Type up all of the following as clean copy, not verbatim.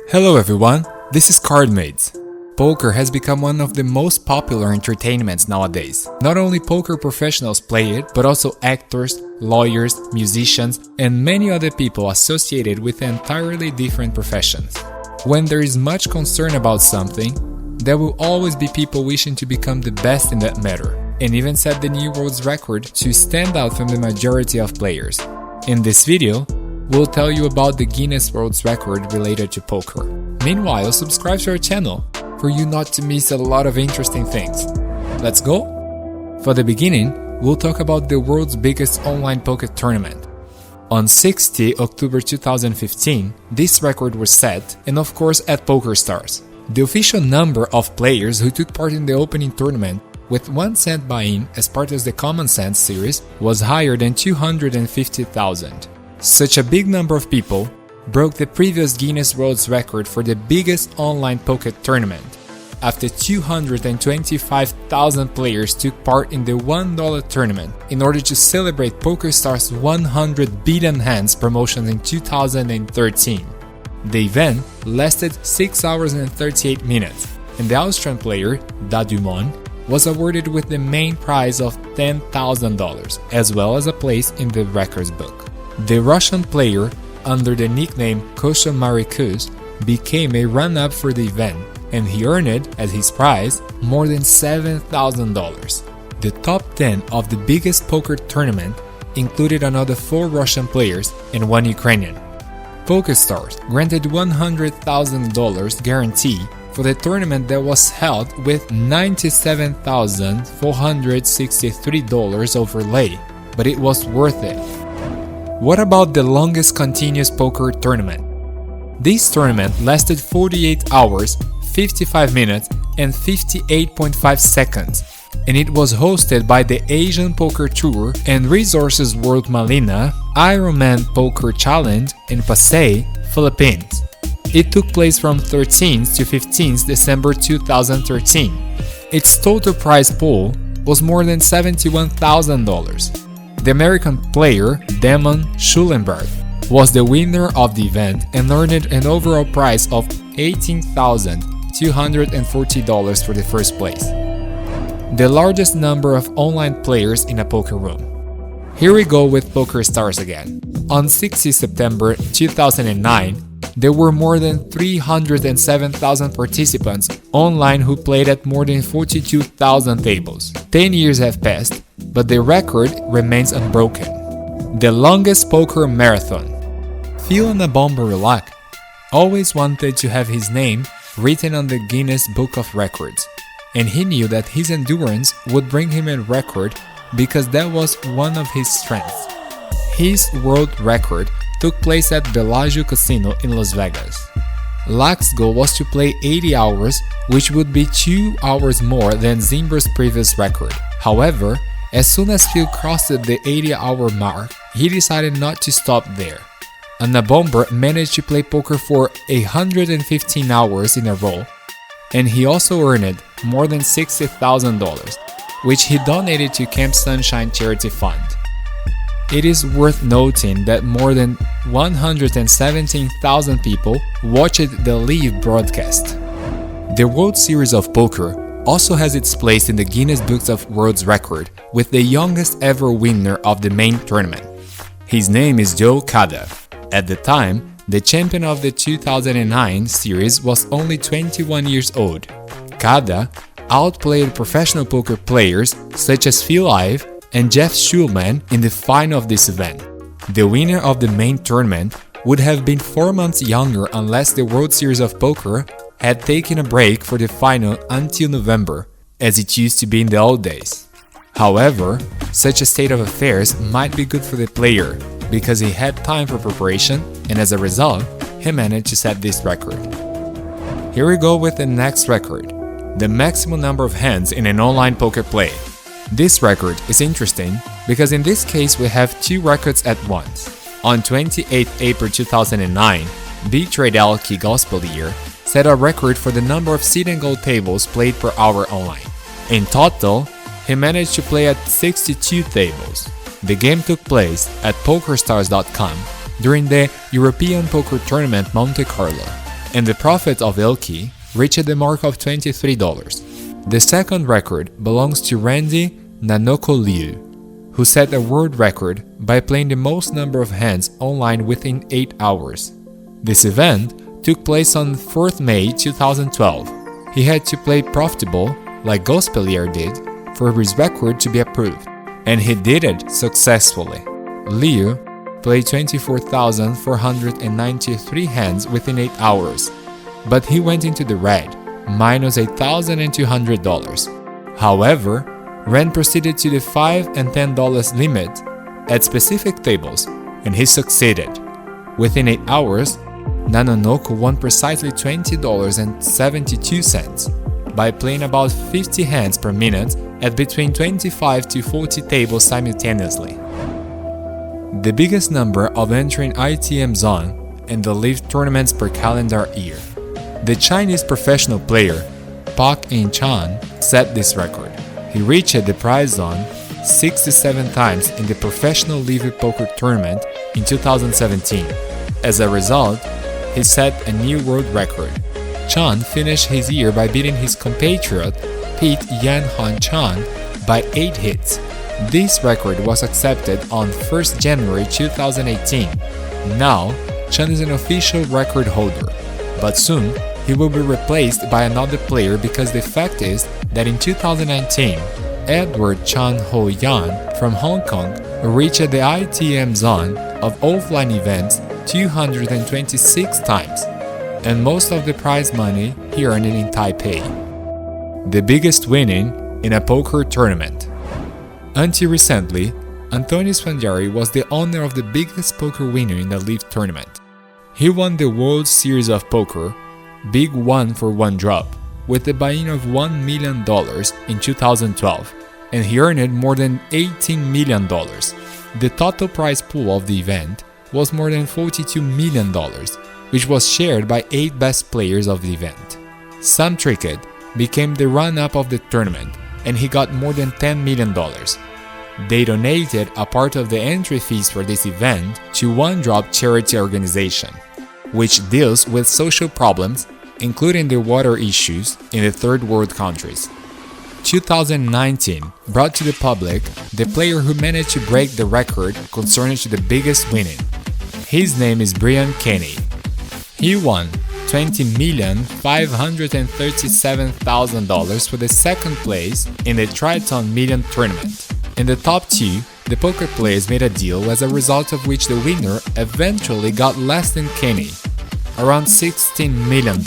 Hello everyone, this is Cardmates. Poker has become one of the most popular entertainments nowadays. Not only poker professionals play it, but also actors, lawyers, musicians, and many other people associated with entirely different professions. When there is much concern about something, there will always be people wishing to become the best in that matter, and even set the new world's record to stand out from the majority of players. In this video, we'll tell you about the Guinness World's Record related to poker. Meanwhile, subscribe to our channel for you not to miss a lot of interesting things. Let's go? For the beginning, we'll talk about the world's biggest online poker tournament. On 60 October 2015, this record was set, and of course at PokerStars. The official number of players who took part in the opening tournament with 1 cent buy-in as part of the Common Sense series was higher than 250,000. Such a big number of people broke the previous Guinness World's Record for the biggest online poker tournament, after 225,000 players took part in the $1 tournament in order to celebrate PokerStars' 100 Beaten Hands promotion in 2013. The event lasted 6 hours and 38 minutes, and the Austrian player, Dadumon, was awarded with the main prize of $10,000, as well as a place in the records book. The Russian player, under the nickname Kosha Marikus, became a run-up for the event, and he earned, as his prize, more than $7,000. The top 10 of the biggest poker tournament included another 4 Russian players and 1 Ukrainian. PokerStars granted $100,000 guarantee for the tournament that was held with $97,463 overlay, but it was worth it. What about the longest continuous poker tournament? This tournament lasted 48 hours, 55 minutes, and 58.5 seconds, and it was hosted by the Asian Poker Tour and Resources World Malina Ironman Poker Challenge in Pasay, Philippines. It took place from 13th to 15th December 2013. Its total prize pool was more than $71,000. The American player, Damon Schulenberg, was the winner of the event and earned an overall prize of $18,240 for the first place. The largest number of online players in a poker room. Here we go with PokerStars again. On 60 September 2009, there were more than 307,000 participants online who played at more than 42,000 tables. 10 years have passed, but the record remains unbroken. The longest poker marathon. Phil Nabombarulak always wanted to have his name written on the Guinness Book of Records, and he knew that his endurance would bring him a record because that was one of his strengths. His world record took place at Bellagio Casino in Las Vegas. Lak's goal was to play 80 hours, which would be 2 hours more than Zimber's previous record. However, as soon as Phil crossed the 80-hour mark, he decided not to stop there. Nabomber managed to play poker for 115 hours in a row, and he also earned more than $60,000, which he donated to Camp Sunshine Charity Fund. It is worth noting that more than 117,000 people watched the live broadcast. The World Series of Poker also has its place in the Guinness Books of World's Record with the youngest ever winner of the main tournament. His name is Joe Cada. At the time, the champion of the 2009 series was only 21 years old. Cada outplayed professional poker players such as Phil Ive and Jeff Schulman in the final of this event. The winner of the main tournament would have been 4 months younger unless the World Series of Poker had taken a break for the final until November, as it used to be in the old days. However, such a state of affairs might be good for the player because he had time for preparation, and as a result, he managed to set this record. Here we go with the next record, the maximum number of hands in an online poker play. This record is interesting because in this case we have 2 records at once. On 28 April 2009, B. Tradell Key Gospelier set a record for the number of seed and gold tables played per hour online. In total, he managed to play at 62 tables. The game took place at PokerStars.com during the European Poker Tournament Monte Carlo, and the profit of Ilki reached the mark of $23. The second record belongs to Randy Nanoko Liu, who set a world record by playing the most number of hands online within 8 hours. This event took place on 4th May 2012. He had to play profitable, like Gospelier did, for his record to be approved, and he did it successfully. Liu played 24,493 hands within 8 hours, but he went into the red, minus $8,200. However, Ren proceeded to the $5 and $10 limit at specific tables, and he succeeded. Within 8 hours, Nanonoko won precisely $20.72 by playing about 50 hands per minute at between 25 to 40 tables simultaneously. The biggest number of entering ITM Zone and the Live tournaments per calendar year. The Chinese professional player Park In-chan set this record. He reached the prize zone 67 times in the Professional Live Poker Tournament in 2017. As a result, he set a new world record. Chan finished his year by beating his compatriot Pete Yan-Han Chan by 8 hits. This record was accepted on 1st January 2018. Now, Chan is an official record holder, but soon he will be replaced by another player because the fact is that in 2019, Edward Chan Ho Yan from Hong Kong reached the ITM zone of offline events 226 times, and most of the prize money he earned in Taipei. The biggest winning in a poker tournament. Until recently, Antonio Spandiari was the owner of the biggest poker winner in the Live tournament. He won the World Series of Poker Big One for One Drop with a buy-in of $1 million in 2012, and he earned more than $18 million. The total prize pool of the event was more than $42 million, which was shared by 8 best players of the event. Sam Trickett became the run-up of the tournament, and he got more than $10 million. They donated a part of the entry fees for this event to One Drop charity organization, which deals with social problems, including the water issues in the third world countries. 2019 brought to the public the player who managed to break the record concerning to the biggest winning. His name is Brian Kenny. He won $20,537,000 for the second place in the Triton Million Tournament. In the top 2, the poker players made a deal as a result of which the winner eventually got less than Kenny, around $16 million.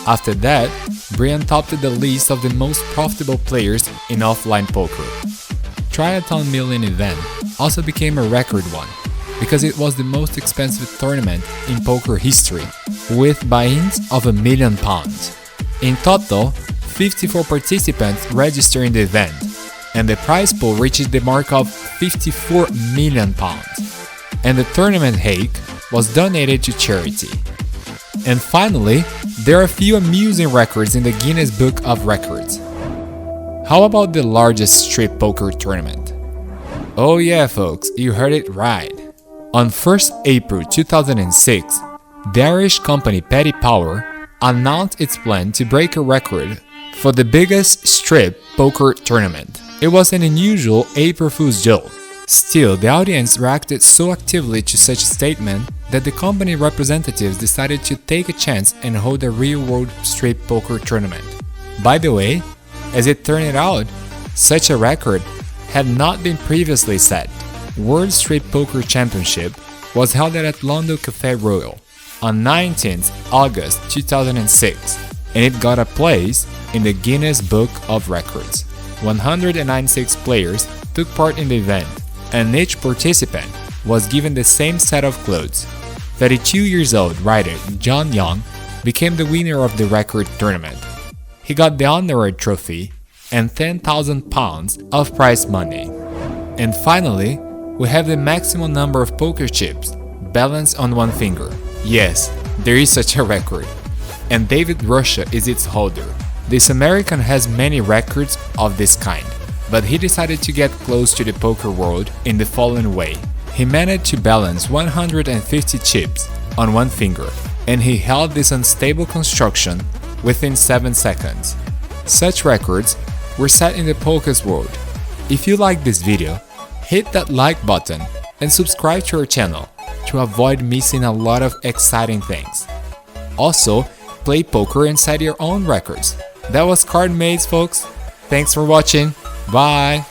After that, Brian topped the list of the most profitable players in offline poker. Triathlon Million event also became a record one, because it was the most expensive tournament in poker history, with buy-ins of £1 million. In total, 54 participants registered in the event, and the prize pool reached the mark of £54 million, and the tournament hake was donated to charity. And finally, there are a few amusing records in the Guinness Book of Records. How about the largest strip poker tournament? Oh yeah folks, you heard it right. On 1st April 2006, the Irish company Paddy Power announced its plan to break a record for the biggest strip poker tournament. It was an unusual April Fool's joke. Still, the audience reacted so actively to such a statement that the company representatives decided to take a chance and hold a real-world strip poker tournament. By the way, as it turned out, such a record had not been previously set. World Strip Poker Championship was held at London Cafe Royal on 19th August 2006, and it got a place in the Guinness Book of Records. 196 players took part in the event, and each participant was given the same set of clothes. 32 years old writer John Young became the winner of the record tournament. He got the honorary trophy and £10,000 of prize money. And finally, we have the maximum number of poker chips balanced on one finger. Yes, there is such a record, and David Russia is its holder. This American has many records of this kind, but he decided to get close to the poker world in the following way. He managed to balance 150 chips on one finger, and he held this unstable construction within 7 seconds. Such records were set in the poker's world. If you like this video, hit that like button and subscribe to our channel to avoid missing a lot of exciting things. Also, play poker and set your own records. That was Cardmates, folks. Thanks for watching. Bye!